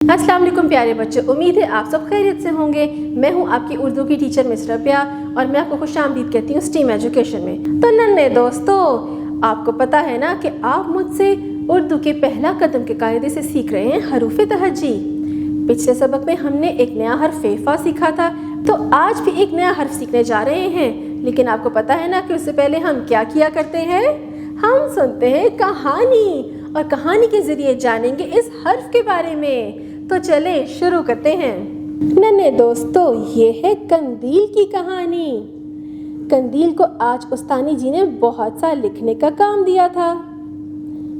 अस्सलाम वालेकुम प्यारे बच्चों, उम्मीद है आप सब खैरियत से होंगे। मैं हूं आपकी उर्दू की टीचर मिस रबिया और मैं आपको खुशामदीद कहती हूं स्टीम एजुकेशन में। तो नन्हे दोस्तों, आपको पता है ना कि आप मुझसे उर्दू के पहला कदम के कायदे से सीख रहे हैं हरूफ तहज्जी। पिछले सबक में हमने एक नया हर्फ फेफा सीखा था, तो आज भी एक नया हर्फ सीखने जा रहे हैं। लेकिन आपको पता है ना कि उससे पहले हम क्या किया करते हैं? हम सुनते हैं कहानी, और कहानी के जरिए जानेंगे इस हर्फ के बारे में। तो चले शुरू करते हैं। नन्हे दोस्तों, ये है कंदील की कहानी। कंदील को आज उस्तानी जी ने बहुत सा लिखने का काम दिया था।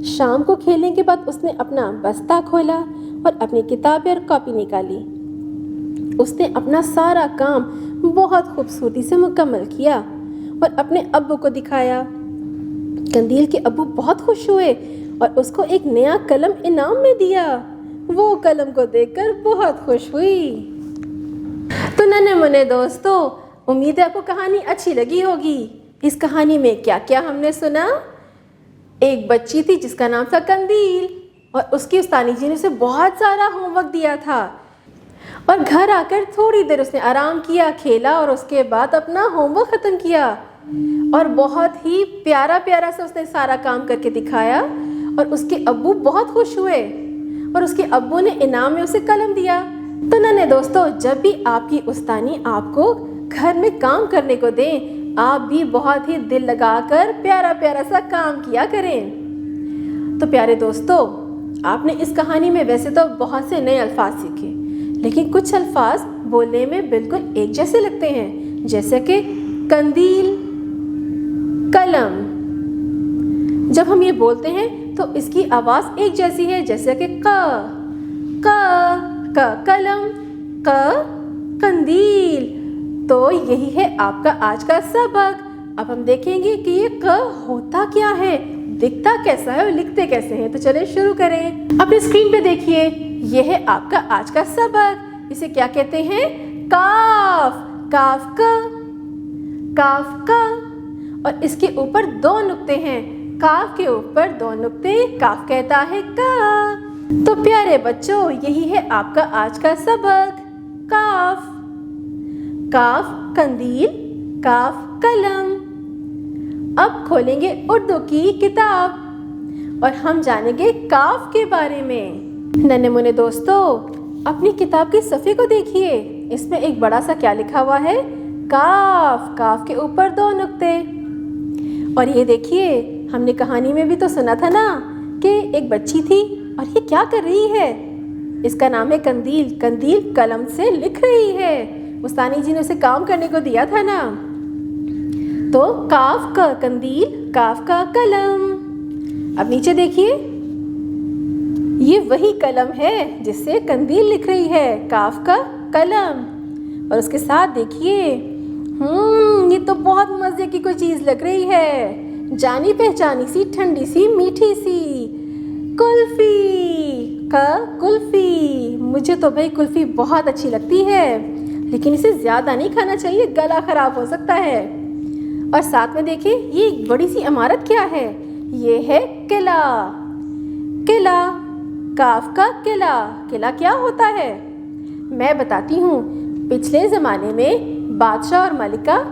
शाम को खेलने के बाद उसने अपना बस्ता खोला और अपनी किताबें और कॉपी निकाली। उसने अपना सारा काम बहुत खूबसूरती से मुकम्मल किया और अपने अब्बू को दिखाया। कंदील के अब्बू बहुत खुश हुए और उसको एक नया कलम इनाम में दिया। वो कलम को देखकर बहुत खुश हुई। तो नन्हे मुन्ने दोस्तों, उम्मीद है आपको कहानी अच्छी लगी होगी। इस कहानी में क्या क्या हमने सुना? एक बच्ची थी जिसका नाम था कंदील, और उसकी उस्तानी जी ने उसे बहुत सारा होमवर्क दिया था। और घर आकर थोड़ी देर उसने आराम किया, खेला और उसके बाद अपना होमवर्क ख़त्म किया। और बहुत ही प्यारा प्यारा सा उसने सारा काम करके दिखाया और उसके अब्बू बहुत खुश हुए और उसके अब्बू ने इनाम में उसे कलम दिया। तो नन्हे दोस्तों, जब भी आपकी उस्तानी आपको घर में काम करने को दें, आप भी बहुत ही दिल लगाकर प्यारा प्यारा सा काम किया करें। तो प्यारे दोस्तों, आपने इस कहानी में वैसे तो बहुत से नए अल्फाज सीखे, लेकिन कुछ अल्फाज बोलने में बिल्कुल एक जैसे लगते हैं, जैसे कि कंदील, कलम। जब हम ये बोलते हैं तो इसकी आवाज़ एक जैसी है, जैसे कि क कलम, क कंदील। तो यही है आपका आज का सबक। अब हम देखेंगे कि ये क होता क्या है, दिखता कैसा है और लिखते कैसे हैं। तो चलिए शुरू करें। अपने स्क्रीन पे देखिए, ये है आपका आज का सबक। इसे क्या कहते हैं? काफ। काफ का, और इसके ऊपर दो नुक्ते हैं। काफ के ऊपर दो नुक्ते, काफ कहता है का। तो प्यारे बच्चों, यही है आपका आज का सबक। काफ, काफ कंदील, काफ कलम। अब खोलेंगे उर्दू की किताब और हम जानेंगे काफ के बारे में। नन्हे मुन्ने दोस्तों, अपनी किताब के सफ़े को देखिए। इसमें एक बड़ा सा क्या लिखा हुआ है? काफ। काफ के ऊपर दो नुक्ते। और ये देखिए, हमने कहानी में भी तो सुना था ना कि एक बच्ची थी और ये क्या कर रही है? इसका नाम है कंदील। कंदील कलम से लिख रही है। उस्तानी जी ने उसे काम करने को दिया था ना। तो काफ का कंदील, काफ का कलम। अब नीचे देखिए, ये वही कलम है जिससे कंदील लिख रही है, काफ का कलम। और उसके साथ देखिए, ये तो बहुत मज़े की कोई चीज़ लग रही है। जानी पहचानी सी, ठंडी सी, मीठी सी कुल्फ़ी। का कुल्फ़ी। मुझे तो भाई कुल्फ़ी बहुत अच्छी लगती है, लेकिन इसे ज़्यादा नहीं खाना चाहिए, गला ख़राब हो सकता है। और साथ में देखिए, ये एक बड़ी सी इमारत क्या है? ये है किला। किला, काफ का किला। किला क्या होता है? मैं बताती हूँ। पिछले ज़माने में बादशाह और मलिका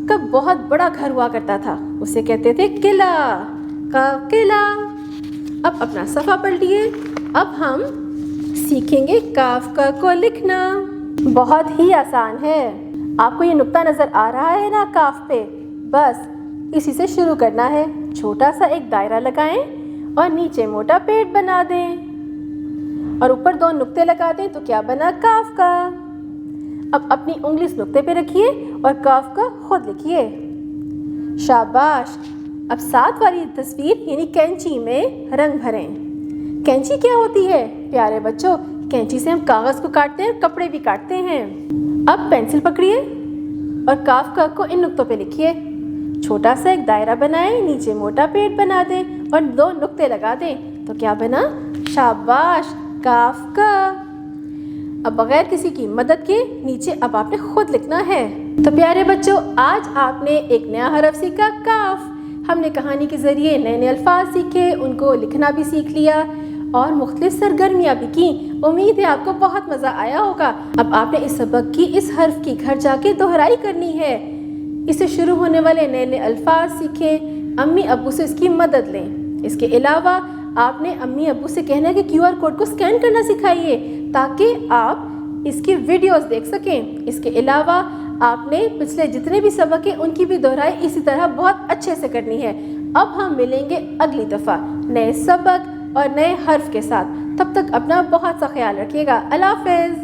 का बहुत बड़ा घर हुआ करता था, उसे कहते थे किला। का किला। अब अपना सफ़ा पलटिए। अब हम सीखेंगे काफ का को लिखना। बहुत ही आसान है। आपको ये नुक्ता नज़र आ रहा है ना काफ पे? बस इसी से शुरू करना है। छोटा सा एक दायरा लगाएं और नीचे मोटा पेट बना दें और ऊपर दो नुक्ते लगा दें, तो क्या बना? काफ का। अब अपनी उंगली इस नुक्ते पे रखिए और काफ का खुद लिखिए। शाबाश। अब साथ वाली तस्वीर यानी कैंची में रंग भरें। कैंची क्या होती है प्यारे बच्चों? कैंची से हम कागज़ को काटते हैं, कपड़े भी काटते हैं। अब पेंसिल पकड़िए और काफ का को इन नुक्तों पे लिखिए। छोटा सा एक दायरा बनाएं, नीचे मोटा पेट बना दें और दो नुक्ते लगा दें, तो क्या बना? शाबाश, काफ का। अब बगैर किसी की मदद के नीचे अब आपने खुद लिखना है। तो प्यारे बच्चों, आज आपने एक नया हरफ सीखा, काफ। हमने कहानी के ज़रिए नए नए अल्फाज सीखे, उनको लिखना भी सीख लिया اور مختلف سرگرمیاں بھی کی۔ امید ہے آپ کو بہت مزہ آیا ہوگا۔ اب آپ نے اس سبق کی اس حرف کی گھر جا کے دہرائی کرنی ہے۔ اسے شروع ہونے والے نئے نئے الفاظ سیکھیں، امی ابو سے اس کی مدد لیں۔ اس کے علاوہ آپ نے امی ابو سے کہنا ہے کہ QR کوڈ کو اسکین کرنا سکھائیے تاکہ آپ اس کی ویڈیوز دیکھ سکیں۔ اس کے علاوہ آپ نے پچھلے جتنے بھی سبق ہیں ان کی بھی دہرائی اسی طرح بہت اچھے سے کرنی ہے۔ اب ہم ملیں گے اگلی دفعہ نئے سبق اور نئے حرف کے ساتھ۔ تب تک اپنا بہت سا خیال رکھیے گا۔ اللہ حافظ۔